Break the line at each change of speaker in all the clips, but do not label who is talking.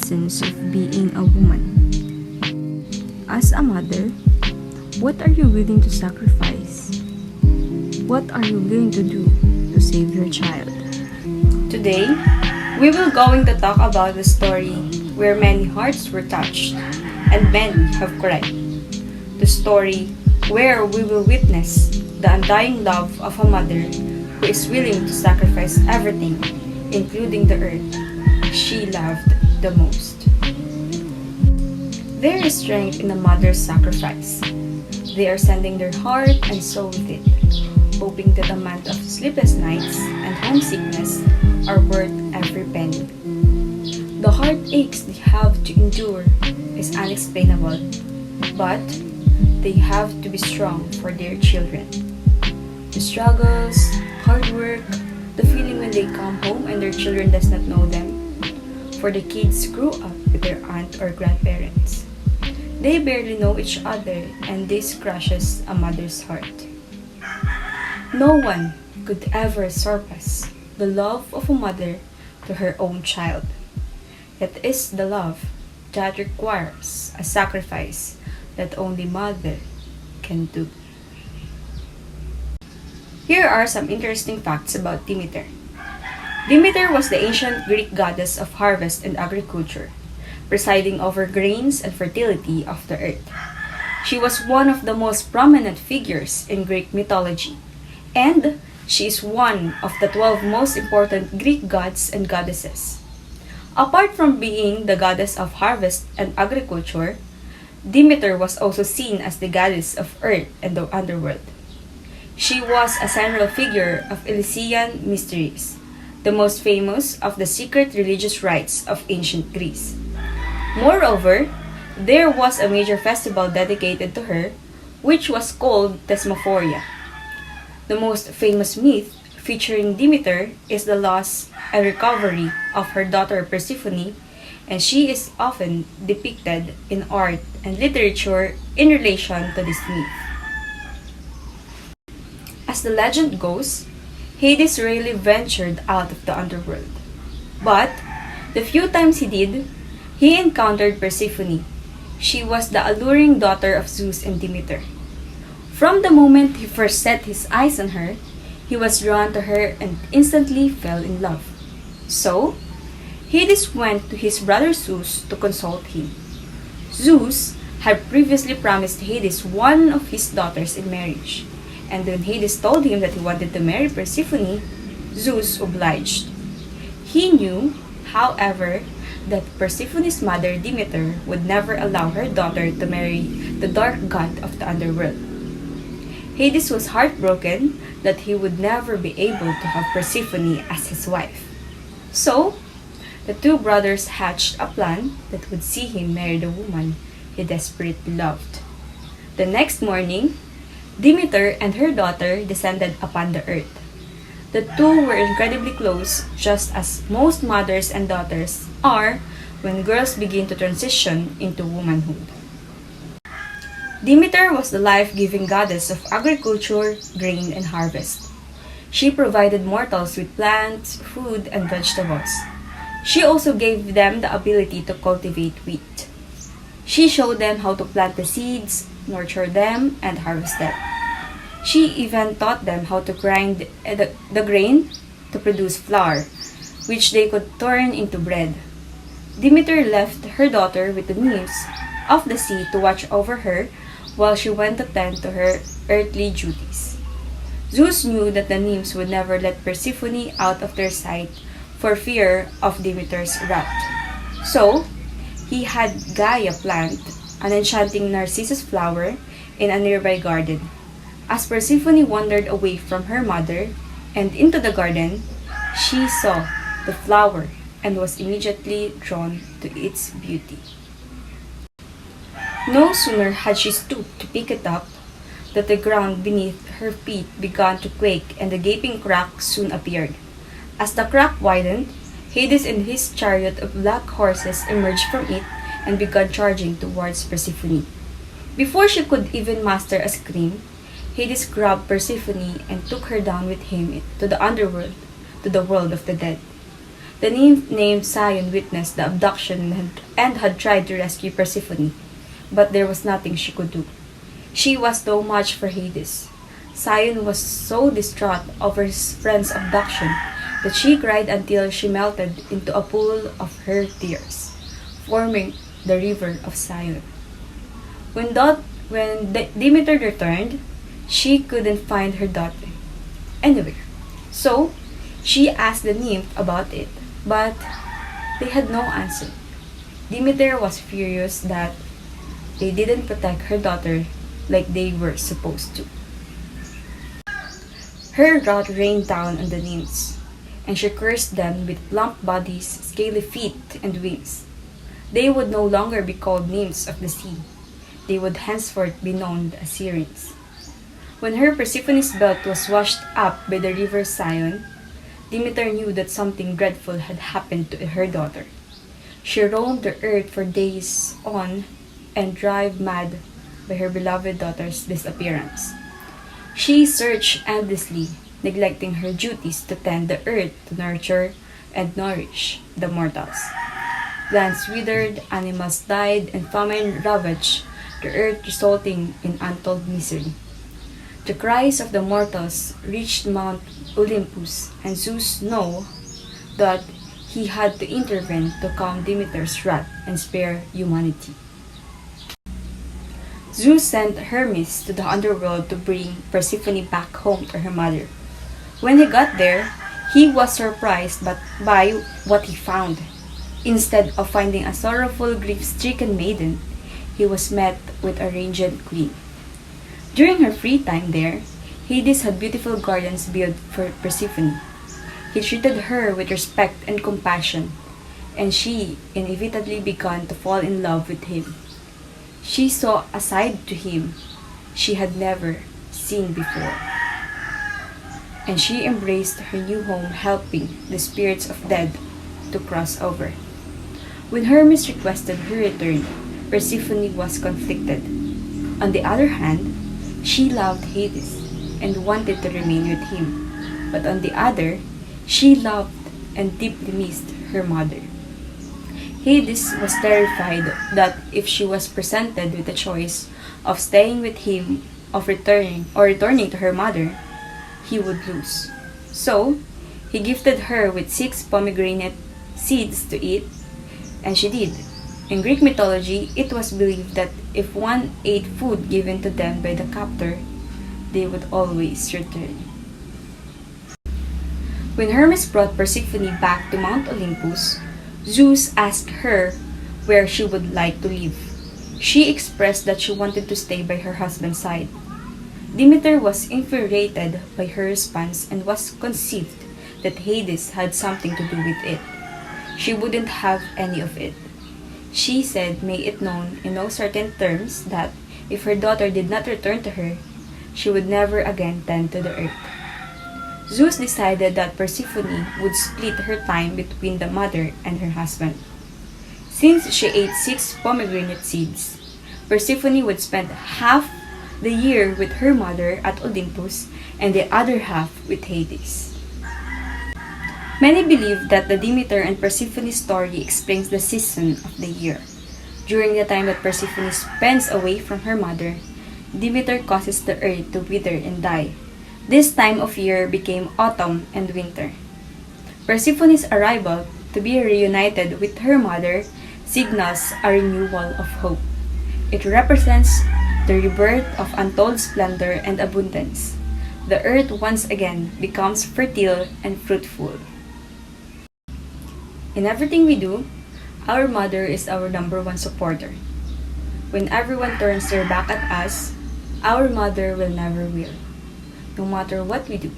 essence of being a woman. As a mother, what are you willing to sacrifice? What are you willing to do to save your child?
Today, we will going to talk about the story where many hearts were touched and many have cried. The story where we will witness the undying love of a mother who is willing to sacrifice everything, including the earth she loved the most. There is strength in a mother's sacrifice. They are sending their heart and soul with it, hoping that a month of sleepless nights and homesickness are worth every penny. The heartaches they have to endure is unexplainable, but they have to be strong for their children. The struggles, hard work, the feeling when they come home and their children does not know them, for the kids grew up with their aunt or grandparents. They barely know each other and this crushes a mother's heart. No one could ever surpass the love of a mother to her own child. It is the love that requires a sacrifice that only mother can do. Here are some interesting facts about Demeter. Demeter was the ancient Greek goddess of harvest and agriculture, presiding over grains and fertility of the earth. She was one of the most prominent figures in Greek mythology, and she is one of the 12 most important Greek gods and goddesses. Apart from being the goddess of harvest and agriculture, Demeter was also seen as the goddess of earth and the underworld. She was a central figure of Elysian mysteries, the most famous of the secret religious rites of ancient Greece. Moreover, there was a major festival dedicated to her, which was called Thesmophoria. The most famous myth featuring Demeter is the loss and recovery of her daughter Persephone, and she is often depicted in art and literature in relation to this myth. As the legend goes, Hades rarely ventured out of the underworld. But, the few times he did, he encountered Persephone. She was the alluring daughter of Zeus and Demeter. From the moment he first set his eyes on her, he was drawn to her and instantly fell in love. So, Hades went to his brother Zeus to consult him. Zeus had previously promised Hades one of his daughters in marriage, and when Hades told him that he wanted to marry Persephone, Zeus obliged. He knew, however, that Persephone's mother Demeter would never allow her daughter to marry the dark god of the underworld. Hades was heartbroken that he would never be able to have Persephone as his wife. So, the two brothers hatched a plan that would see him marry the woman he desperately loved. The next morning, Demeter and her daughter descended upon the earth. The two were incredibly close, just as most mothers and daughters are when girls begin to transition into womanhood. Demeter was the life-giving goddess of agriculture, grain, and harvest. She provided mortals with plants, food, and vegetables. She also gave them the ability to cultivate wheat. She showed them how to plant the seeds, nurture them, and harvest them. She even taught them how to grind the grain to produce flour, which they could turn into bread. Demeter left her daughter with the nymphs of the sea to watch over her while she went to tend to her earthly duties. Zeus knew that the nymphs would never let Persephone out of their sight for fear of Demeter's wrath. So, he had Gaia plant an enchanting narcissus flower in a nearby garden. As Persephone wandered away from her mother and into the garden, she saw the flower and was immediately drawn to its beauty. No sooner had she stooped to pick it up, that the ground beneath her feet began to quake and a gaping crack soon appeared. As the crack widened, Hades and his chariot of black horses emerged from it and began charging towards Persephone. Before she could even muster a scream, Hades grabbed Persephone and took her down with him to the underworld, to the world of the dead. The nymph named Sion witnessed the abduction and had tried to rescue Persephone, but there was nothing she could do. She was too much for Hades. Sion was so distraught over his friend's abduction that she cried until she melted into a pool of her tears, forming the river of Sion. When Demeter returned, she couldn't find her daughter anywhere. So, she asked the nymph about it, but they had no answer. Demeter was furious that they didn't protect her daughter like they were supposed to. Her wrath rained down on the nymphs, and she cursed them with plump bodies, scaly feet, and wings. They would no longer be called nymphs of the sea. They would henceforth be known as Sirens. When her Persephone's belt was washed up by the river Sion, Demeter knew that something dreadful had happened to her daughter. She roamed the earth for days on and drive mad by her beloved daughter's disappearance. She searched endlessly, neglecting her duties to tend the earth to nurture and nourish the mortals. Plants withered, animals died, and famine ravaged the earth, resulting in untold misery. The cries of the mortals reached Mount Olympus, and Zeus knew that he had to intervene to calm Demeter's wrath and spare humanity. Zeus sent Hermes to the underworld to bring Persephone back home to her mother. When he got there, he was surprised by what he found. Instead of finding a sorrowful, grief-stricken maiden, he was met with a radiant queen. During her free time there, Hades had beautiful gardens built for Persephone. He treated her with respect and compassion, and she inevitably began to fall in love with him. She saw a side to him she had never seen before, and she embraced her new home, helping the spirits of dead to cross over. When Hermes requested her return, Persephone was conflicted. On the other hand, she loved Hades and wanted to remain with him, but on the other, she loved and deeply missed her mother. Hades was terrified that if she was presented with the choice of staying with him of returning to her mother, he would lose. So, he gifted her with 6 pomegranate seeds to eat, and she did. In Greek mythology, it was believed that if one ate food given to them by the captor, they would always return. When Hermes brought Persephone back to Mount Olympus, Zeus asked her where she would like to live. She expressed that she wanted to stay by her husband's side. Demeter was infuriated by her response and was conceived that Hades had something to do with it. She wouldn't have any of it. She said, "May it known in no certain terms that if her daughter did not return to her, she would never again tend to the earth." Zeus decided that Persephone would split her time between the mother and her husband. Since she ate 6 pomegranate seeds, Persephone would spend half the year with her mother at Olympus and the other half with Hades. Many believe that the Demeter and Persephone story explains the season of the year. During the time that Persephone spends away from her mother, Demeter causes the earth to wither and die. This time of year became autumn and winter. Persephone's arrival to be reunited with her mother signals a renewal of hope. It represents the rebirth of untold splendor and abundance. The earth once again becomes fertile and fruitful. In everything we do, our mother is our number one supporter. When everyone turns their back at us, our mother will never will. No matter what we do,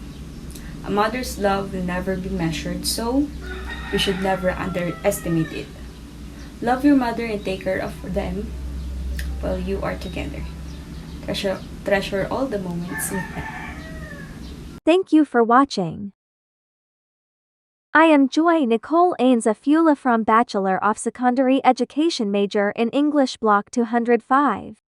a mother's love will never be measured, so we should never underestimate it. Love your mother and take care of them while you are together. Treasure all the moments with them.
Thank you for watching. I am Joy Nicole Ains Afula from Bachelor of Secondary Education major in English Block 205.